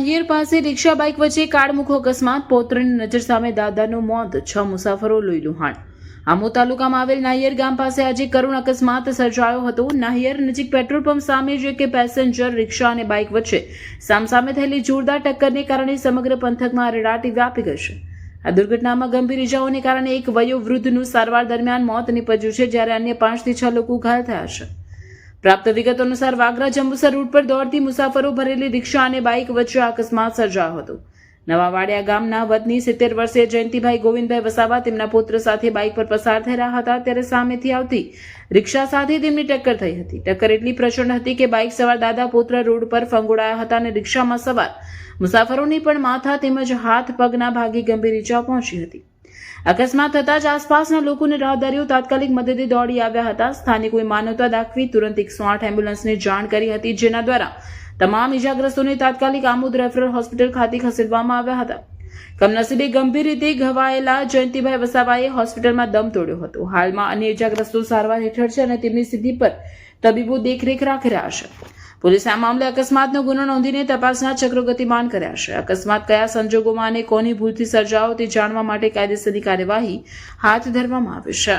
નાહિયેર પાસે રિક્ષા બાઇક વચ્ચે કાળમુખો અકસ્માત, પૌત્રની નજર સામે દાદાનું મોત, 6 મુસાફરો લોહી લુહાણ। આમોદ તાલુકામાં આવેલ નાહિયેર ગામ પાસે આજે કરુણ અકસ્માત સર્જાયો હતો। નાહિયેર નજીક પેટ્રોલ પંપ સામે જે કે પેસેન્જર રિક્ષા અને બાઇક વચ્ચે સામસામે થયેલી જોરદાર ટક્કરને કારણે સમગ્ર પંથકમાં અરેરાટી વ્યાપી ગઈ છે। આ દુર્ઘટનામાં ગંભીર ઇજાઓને કારણે એક વયોવૃદ્ધનું સારવાર દરમિયાન મોત નીપજ્યું છે, જ્યારે અન્ય 5 થી 6 લોકો ઘાયલ થયા છે। પ્રાપ્ત વિગતો અનુસાર વાગરા જંબુસર રૂટ પર દોડતી મુસાફરો ભરેલી રિક્ષા અને બાઇક વચ્ચે અકસ્માત સર્જાયો હતો। નવાવાડિયા ગામના વતની 70 વર્ષીય જયંતિભાઈ ગોવિંદભાઈ વસાવા તેમના પુત્ર સાથે બાઇક પર પસાર થઈ રહ્યા હતા, ત્યારે સામેથી આવતી રિક્ષા સાથે તેમની ટક્કર થઈ હતી। ટક્કર એટલી પ્રચંડ હતી કે બાઇક સવાર દાદા પુત્ર રોડ પર ફંગોળાયા હતા અને રિક્ષામાં સવાર મુસાફરોની પણ માથા તેમજ હાથ પગના ભાગે ગંભીર ઈજા પહોંચી હતી। અકસ્માત થતાં જ આસપાસના લોકોને રાહદારીઓ તાત્કાલિક મદદે દોડી આવ્યા હતા। સ્થાનિકોએ માનવતા દાખવી તુરંત 108 એમ્બ્યુલન્સને જાણ કરી હતી, જેના દ્વારા તમામ ઇજાગ્રસ્તોને તાત્કાલિક આમોદ રેફરલ હોસ્પિટલ ખાતે ખસેડવામાં આવ્યા હતા। કમનસીબે ગંભીર રીતે ઘવાયેલા જયંતિભાઈ વસાવાએ હોસ્પિટલમાં દમ તોડ્યો હતો। હાલમાં અન્ય ઇજાગ્રસ્તો સારવાર હેઠળ છે અને તેમની સ્થિતિ પર તબીબો દેખરેખ રાખી રહ્યા છે। પોલીસે આ મામલે અકસ્માતનો ગુનો નોંધીને તપાસના ચક્રો ગતિમાન કર્યા છે। અકસ્માત કયા સંજોગોમાં અને કોની ભૂલથી સર્જાયો તે જાણવા માટે કાયદેસરની કાર્યવાહી હાથ ધરવામાં આવી છે।